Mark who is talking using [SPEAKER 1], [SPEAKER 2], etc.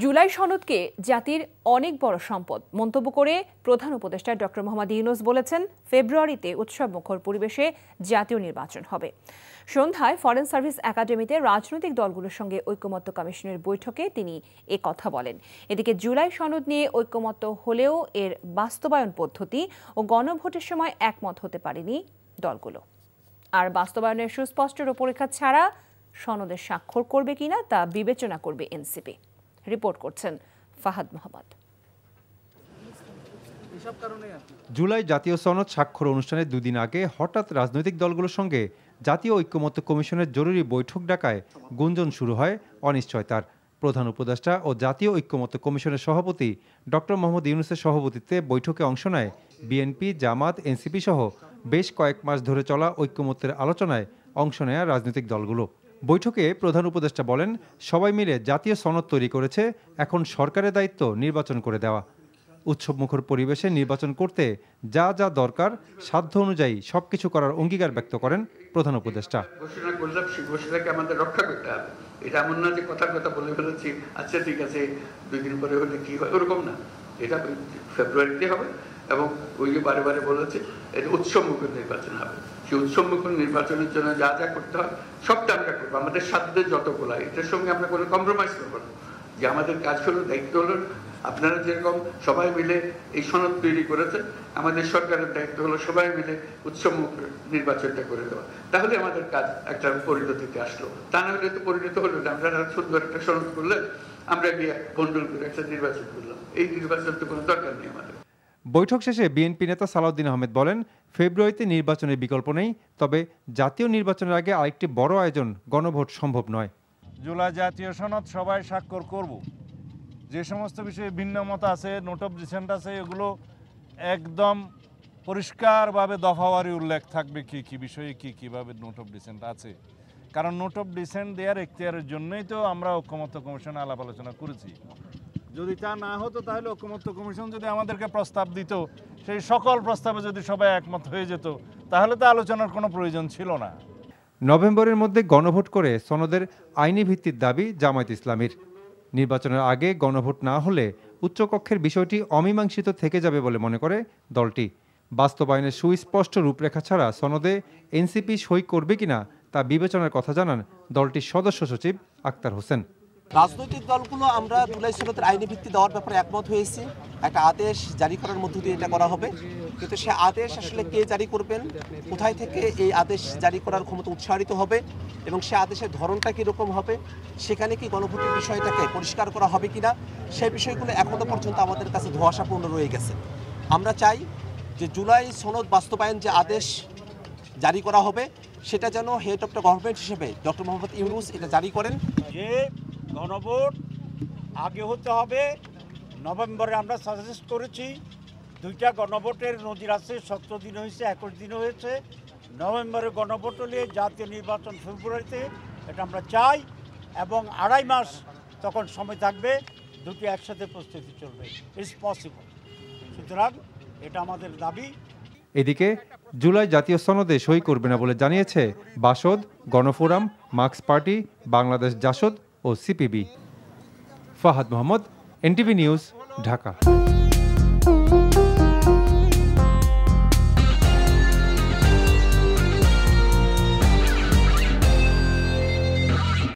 [SPEAKER 1] জুলাই সনদকে জাতির অনেক বড় সম্পদ মন্তব্য করে প্রধান উপদেষ্টা ডক্টর মোহাম্মদ ইউনূস বলেছেন, ফেব্রুয়ারিতে উৎসবমুখর পরিবেশে জাতীয় নির্বাচন হবে। সন্ধ্যায় ফরেন সার্ভিস একাডেমিতে রাজনৈতিক দলগুলোর সঙ্গে ঐকমত্য কমিশনের বৈঠকে তিনি এ কথা বলেন। এদিকে জুলাই সনদ নিয়ে ঐকমত্য হলেও এর বাস্তবায়ন পদ্ধতি ও গণভোটের সময় একমত হতে পারেনি দলগুলো। আর বাস্তবায়নের সুস্পষ্ট রূপরেখা ছাড়া সনদে স্বাক্ষর করবে কিনা তা বিবেচনা করবে এনসিপি। রিপোর্ট করছেন ফাহাদ মোহাম্মদ।
[SPEAKER 2] জুলাই জাতীয় সনদ স্বাক্ষর অনুষ্ঠানের দুদিন আগে হঠাৎ রাজনৈতিক দলগুলোর সঙ্গে জাতীয় ঐকমত্য কমিশনের জরুরি বৈঠক ডাকায় গুঞ্জন শুরু হয় অনিশ্চয়তার। প্রধান উপদেষ্টা ও জাতীয় ঐকমত্য কমিশনের সভাপতি ডক্টর মোহাম্মদ ইউনূসের সভাপতিত্বে বৈঠকে অংশ নেয় বিএনপি, জামাত, এনসিপি সহ বেশ কয়েক মাস ধরে চলা ঐকমত্যের আলোচনায় অংশ নেয়া রাজনৈতিক দলগুলো। বৈঠকে প্রধান উপদেষ্টা বলেন, সবাই মিলে জাতীয় সনদ তৈরি করেছে, এখন সরকারের দায়িত্ব নির্বাচন করে দেওয়া। উৎসবমুখর পরিবেশে নির্বাচন করতে যা যা দরকার সাধ্য অনুযায়ী সবকিছু করার অঙ্গীকার ব্যক্ত করেন প্রধান উপদেষ্টা।
[SPEAKER 3] ঘোষণা করলাম, সেই ঘোষণাকে আমাদের রক্ষা করতে হবে। এটা এমন না যে কথার কথা বলে ফেলেছি, আচ্ছা ঠিক আছে 2 দিন পরে হলে কি হয়, ওরকম না। এটা ফেব্রুয়ারিতে হবে এবং ওই যে বারে বারে বলেছে এটা উৎসবমুখর নির্বাচন হবে। সেই উৎসবমুখর নির্বাচনের জন্য যা যা করতে হয় সবটা আমরা করবো, আমাদের সাধ্যে যতগুলো। এটার সঙ্গে আমরা কোনো কম্প্রোমাইজ করবো না। যে আমাদের কাজ হলো, দায়িত্ব হলো, আপনারা যেরকম সবাই মিলে এই সনদ তৈরি করেছেন, আমাদের সরকারের দায়িত্ব হলো সবাই মিলে উৎসবমুখর নির্বাচনটা করে দেওয়া। তাহলে আমাদের কাজ একটা পরিণতিতে আসলো। তা না হলে তো পরিণত হলো না, আমরা সুন্দর একটা সনদ করলে আমরা গিয়ে বন্ডল করে একটা নির্বাচন করলাম। এই নির্বাচন তো কোনো দরকার নেই আমাদের।
[SPEAKER 2] বৈঠক শেষে বিএনপি নেতা সালাউদ্দিন আহমেদ বলেন, ফেব্রুয়ারিতে নির্বাচনের বিকল্প নেই, তবে জাতীয় নির্বাচনের আগে আরেকটি বড় আয়োজন গণভোট সম্ভব নয়।
[SPEAKER 4] জুলাই জাতীয় সনদ সবাই স্বাক্ষর করব। যে সমস্ত বিষয়ে ভিন্ন মত আছে, নোট অফ ডিসেন্ট আছে, এগুলো একদম পরিষ্কারভাবে দফাওয়ারি উল্লেখ থাকবে কি কি বিষয়ে কিভাবে নোট অফ ডিসেন্ট আছে। কারণ নোট অফ ডিসেন্ট দেওয়ার এখতিয়ারের জন্যই তো আমরা ঐকমত্য কমিশনে আলাপ আলোচনা করেছি। যদি তা না হতো তাহলে ঐকমত্য কমিশন যদি আমাদেরকে প্রস্তাব দিত, সেই সকল প্রস্তাবে যদি সবাই একমত হয়ে যেত, তাহলে তো আলোচনার কোনো প্রয়োজন ছিল না।
[SPEAKER 2] নভেম্বরের মধ্যে গণভোট করে সনদের আইনি ভিত্তির দাবি জামায়াত ইসলামীর। নির্বাচনের আগে গণভোট না হলে উচ্চকক্ষের বিষয়টি অমীমাংসিত থেকে যাবে বলে মনে করে দলটি। বাস্তবায়নের সুস্পষ্ট রূপরেখা ছাড়া সনদে এনসিপি সই করবে কিনা তা বিবেচনার কথা জানান দলটির সদস্য সচিব আক্তার হোসেন।
[SPEAKER 5] রাজনৈতিক দলগুলো আমরা জুলাই সনদের আইনি ভিত্তি দেওয়ার ব্যাপারে একমত হয়েছি। একটা আদেশ জারি করার মধ্য দিয়ে এটা করা হবে, কিন্তু সে আদেশ আসলে কে জারি করবেন, কোথায় থেকে এই আদেশ জারি করার ক্ষমতা উৎসাহিত হবে এবং সে আদেশের ধরনটা কীরকম হবে, সেখানে কি গণভোটের বিষয়টাকে পরিষ্কার করা হবে কিনা, সেই বিষয়গুলো এখনো পর্যন্ত আমাদের কাছে ধোঁয়াশাপূর্ণ রয়ে গেছে। আমরা চাই যে জুলাই সনদ বাস্তবায়ন যে আদেশ জারি করা হবে সেটা যেন হেড অফ দ্য গভর্নমেন্ট হিসেবে ডক্টর মোহাম্মদ ইউনূস এটা জারি করেন।
[SPEAKER 6] যে গণভোট আগে হতে হবে নভেম্বরে। আমরা সাজেস্ট করেছি 2টা গণভোটের নজির আছে, 17 দিন হয়েছে, 21 দিন হয়েছে। নভেম্বরে গণভোট হলে জাতীয় নির্বাচন ফেব্রুয়ারিতে, এটা আমরা চাই। এবং 2.5 মাস তখন সময় থাকবে, দুটি একসাথে প্রস্তুতি চলবে। It's possible. সুতরাং এটা আমাদের দাবি।
[SPEAKER 2] এদিকে জুলাই জাতীয় সনদে সই করবে না বলে জানিয়েছে বাসদ, গণফোরাম, মার্কস পার্টি, বাংলাদেশ জাসদ ও CPB. Fahad Mohammad, NTV news, Dhaka.